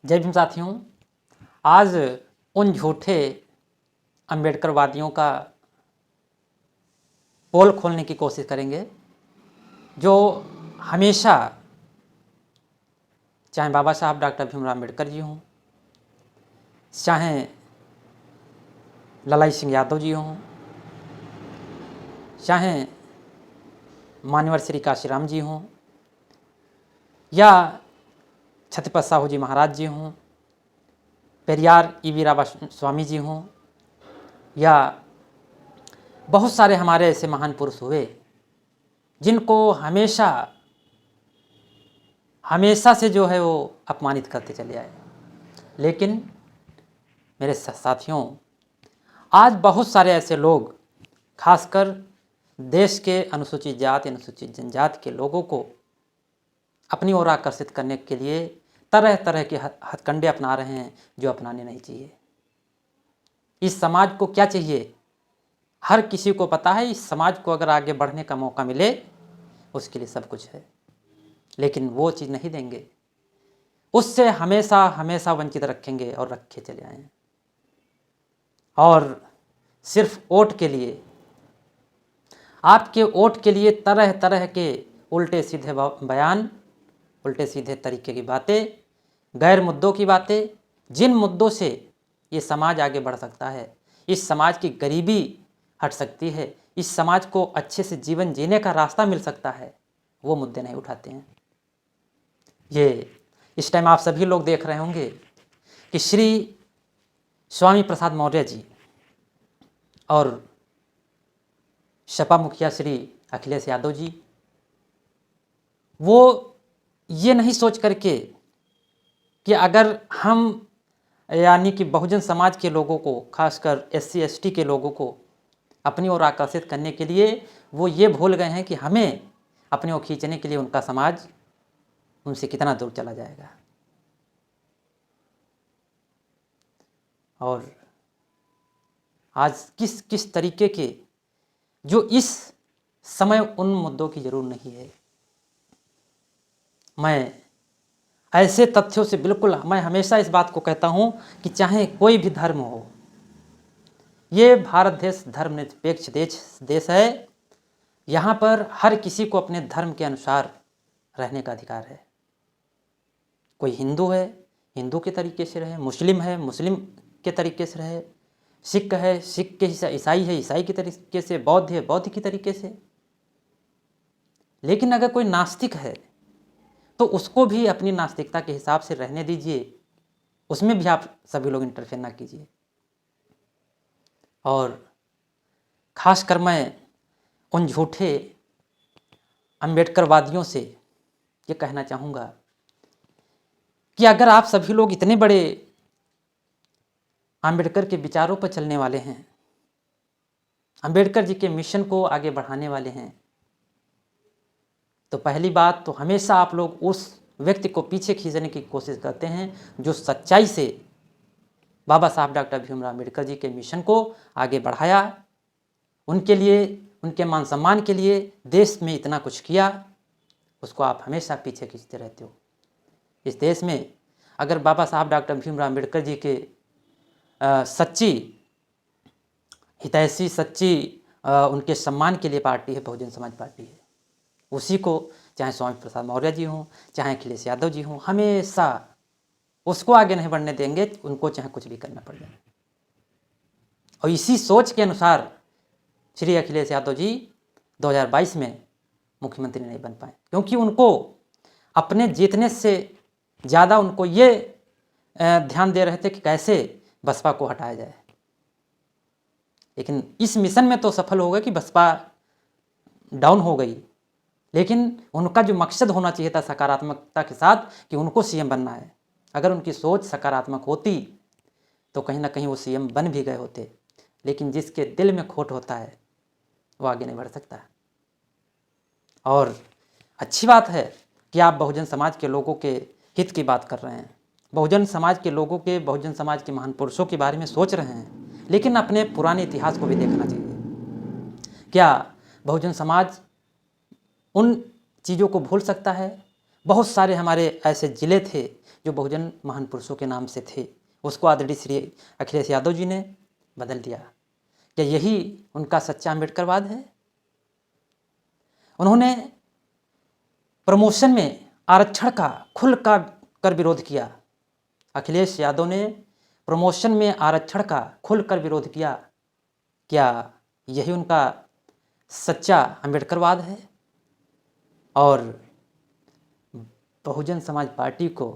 जय भीम साथियों। आज उन झूठे अम्बेडकरवादियों का पोल खोलने की कोशिश करेंगे जो हमेशा, चाहे बाबा साहब डॉक्टर भीमराव अम्बेडकर जी हों, चाहे ललाई सिंह यादव जी हों, चाहे मान्यवर श्री काशीराम जी हों, या छत्रपति साहू जी महाराज जी हों, पेरियार ईवी रामास्वामी जी हों, या बहुत सारे हमारे ऐसे महान पुरुष हुए जिनको हमेशा से जो है वो अपमानित करते चले आए। लेकिन मेरे साथियों, आज बहुत सारे ऐसे लोग, खासकर देश के अनुसूचित जाति अनुसूचित जनजाति के लोगों को अपनी ओर आकर्षित करने के लिए तरह तरह के हथकंडे अपना रहे हैं जो अपनाने नहीं चाहिए। इस समाज को क्या चाहिए? हर किसी को पता है इस समाज को अगर आगे बढ़ने का मौका मिले उसके लिए सब कुछ है, लेकिन वो चीज़ नहीं देंगे, उससे हमेशा हमेशा वंचित रखेंगे और रखे चले आए। और सिर्फ वोट के लिए, आपके वोट के लिए तरह तरह के उल्टे सीधे बयान, उल्टे सीधे तरीके की बातें, गैर मुद्दों की बातें, जिन मुद्दों से ये समाज आगे बढ़ सकता है, इस समाज की गरीबी हट सकती है, इस समाज को अच्छे से जीवन जीने का रास्ता मिल सकता है, वो मुद्दे नहीं उठाते हैं। ये इस टाइम आप सभी लोग देख रहे होंगे कि श्री स्वामी प्रसाद मौर्य जी और सपा मुखिया श्री अखिलेश यादव जी, वो ये नहीं सोच करके कि अगर हम यानी कि बहुजन समाज के लोगों को, खासकर SC ST के लोगों को अपनी ओर आकर्षित करने के लिए वो ये भूल गए हैं कि हमें अपनी ओर खींचने के लिए उनका समाज उनसे कितना दूर चला जाएगा। और आज किस किस तरीके के, जो इस समय उन मुद्दों की जरूर नहीं है। मैं ऐसे तथ्यों से बिल्कुल, मैं हमेशा इस बात को कहता हूं कि चाहे कोई भी धर्म हो, ये भारत देश धर्मनिरपेक्ष देश है। यहाँ पर हर किसी को अपने धर्म के अनुसार रहने का अधिकार है। कोई हिंदू है, हिंदू के तरीके से रहे, मुस्लिम है, मुस्लिम के तरीके से रहे, सिख है, सिख के, ईसाई है, ईसाई के तरीके से, बौद्ध है, बौद्ध के तरीके से। लेकिन अगर कोई नास्तिक है तो उसको भी अपनी नास्तिकता के हिसाब से रहने दीजिए, उसमें भी आप सभी लोग इंटरफेयर ना कीजिए। और खासकर मैं उन झूठे अम्बेडकरवादियों से ये कहना चाहूँगा कि अगर आप सभी लोग इतने बड़े अम्बेडकर के विचारों पर चलने वाले हैं, अम्बेडकर जी के मिशन को आगे बढ़ाने वाले हैं, तो पहली बात तो हमेशा आप लोग उस व्यक्ति को पीछे खींचने की कोशिश करते हैं जो सच्चाई से बाबा साहब डॉक्टर भीमराव अम्बेडकर जी के मिशन को आगे बढ़ाया, उनके लिए, उनके मान सम्मान के लिए देश में इतना कुछ किया, उसको आप हमेशा पीछे खींचते रहते हो। इस देश में अगर बाबा साहब डॉक्टर भीमराव अम्बेडकर जी के सच्ची हितैषी, सच्ची उनके सम्मान के लिए पार्टी है, बहुजन समाज पार्टी है। उसी को चाहे स्वामी प्रसाद मौर्य जी हों, चाहे अखिलेश यादव जी हों, हमेशा उसको आगे नहीं बढ़ने देंगे, उनको चाहे कुछ भी करना पड़ जाए। और इसी सोच के अनुसार श्री अखिलेश यादव जी 2022 में मुख्यमंत्री नहीं बन पाए, क्योंकि उनको अपने जीतने से ज़्यादा उनको ये ध्यान दे रहे थे कि कैसे बसपा को हटाया जाए। लेकिन इस मिशन में तो सफल हो गए कि बसपा डाउन हो गई, लेकिन उनका जो मकसद होना चाहिए था सकारात्मकता के साथ कि उनको CM बनना है, अगर उनकी सोच सकारात्मक होती तो कहीं ना कहीं वो CM बन भी गए होते। लेकिन जिसके दिल में खोट होता है वो आगे नहीं बढ़ सकता। और अच्छी बात है कि आप बहुजन समाज के लोगों के हित की बात कर रहे हैं, बहुजन समाज के लोगों के, बहुजन समाज के महान पुरुषों के बारे में सोच रहे हैं, लेकिन अपने पुराने इतिहास को भी देखना चाहिए। क्या बहुजन समाज उन चीज़ों को भूल सकता है? बहुत सारे हमारे ऐसे ज़िले थे जो बहुजन महान पुरुषों के नाम से थे, उसको आदरणीय श्री अखिलेश यादव जी ने बदल दिया। क्या यही उनका सच्चा अम्बेडकरवाद है? उन्होंने प्रमोशन में आरक्षण का खुल कर विरोध किया। अखिलेश यादव ने प्रमोशन में आरक्षण का खुलकर विरोध किया। क्या यही उनका सच्चा अम्बेडकरवाद है? और बहुजन समाज पार्टी को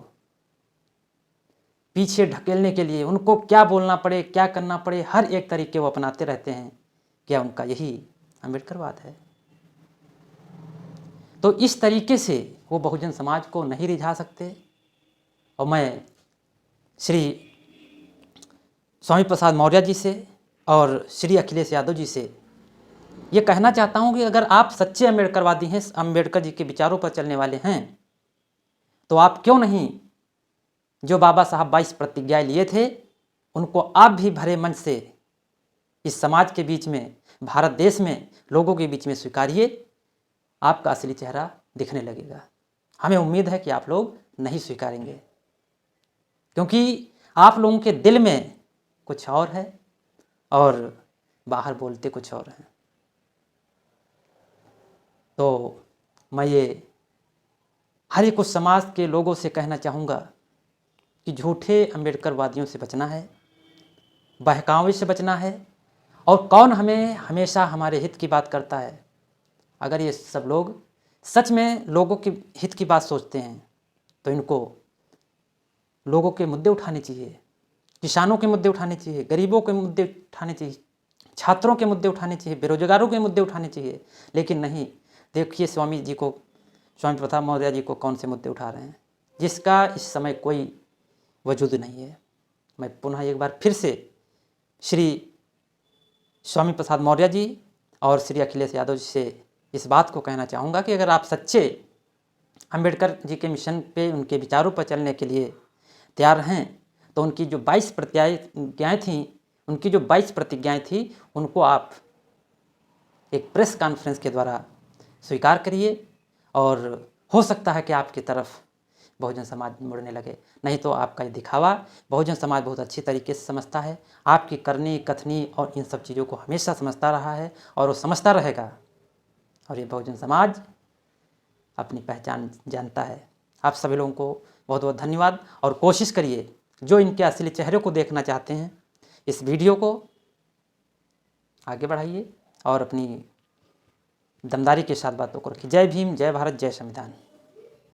पीछे ढकेलने के लिए उनको क्या बोलना पड़े, क्या करना पड़े, हर एक तरीके वो अपनाते रहते हैं। क्या उनका यही अम्बेडकरवाद है? तो इस तरीके से वो बहुजन समाज को नहीं रिझा सकते। और मैं श्री स्वामी प्रसाद मौर्य जी से और श्री अखिलेश यादव जी से ये कहना चाहता हूँ कि अगर आप सच्चे अम्बेडकरवादी हैं, अम्बेडकर जी के विचारों पर चलने वाले हैं, तो आप क्यों नहीं जो बाबा साहब 22 प्रतिज्ञाएं लिए थे उनको आप भी भरे मन से इस समाज के बीच में, भारत देश में लोगों के बीच में स्वीकारिए। आपका असली चेहरा दिखने लगेगा। हमें उम्मीद है कि आप लोग नहीं स्वीकारेंगे, क्योंकि आप लोगों के दिल में कुछ और है और बाहर बोलते कुछ और हैं। तो मैं ये हर एक उस समाज के लोगों से कहना चाहूँगा कि झूठे अम्बेडकरवादियों से बचना है, बहकावे से बचना है। और कौन हमें हमेशा हमारे हित की बात करता है? अगर ये सब लोग सच में लोगों के हित की बात सोचते हैं तो इनको लोगों के मुद्दे उठाने चाहिए, किसानों के मुद्दे उठाने चाहिए, गरीबों के मुद्दे उठाने चाहिए, छात्रों के मुद्दे उठाने चाहिए, बेरोजगारों के मुद्दे उठाने चाहिए। लेकिन नहीं, देखिए स्वामी प्रसाद मौर्य जी को कौन से मुद्दे उठा रहे हैं, जिसका इस समय कोई वजूद नहीं है। मैं पुनः एक बार फिर से श्री स्वामी प्रसाद मौर्य जी और श्री अखिलेश यादव जी से इस बात को कहना चाहूँगा कि अगर आप सच्चे अम्बेडकर जी के मिशन पे, उनके विचारों पर चलने के लिए तैयार हैं, तो उनकी जो 22 प्रतिज्ञाएँ थीं, उनको आप एक प्रेस कॉन्फ्रेंस के द्वारा स्वीकार करिए। और हो सकता है कि आपकी तरफ बहुजन समाज मुड़ने लगे। नहीं तो आपका ये दिखावा बहुजन समाज बहुत अच्छी तरीके से समझता है। आपकी करनी कथनी और इन सब चीज़ों को हमेशा समझता रहा है और वो समझता रहेगा। और ये बहुजन समाज अपनी पहचान जानता है। आप सभी लोगों को बहुत बहुत धन्यवाद। और कोशिश करिए, जो इनके असली चेहरे को देखना चाहते हैं, इस वीडियो को आगे बढ़ाइए और अपनी दमदारी के साथ बातों को रखिए। जय भीम, जय भारत, जय संविधान।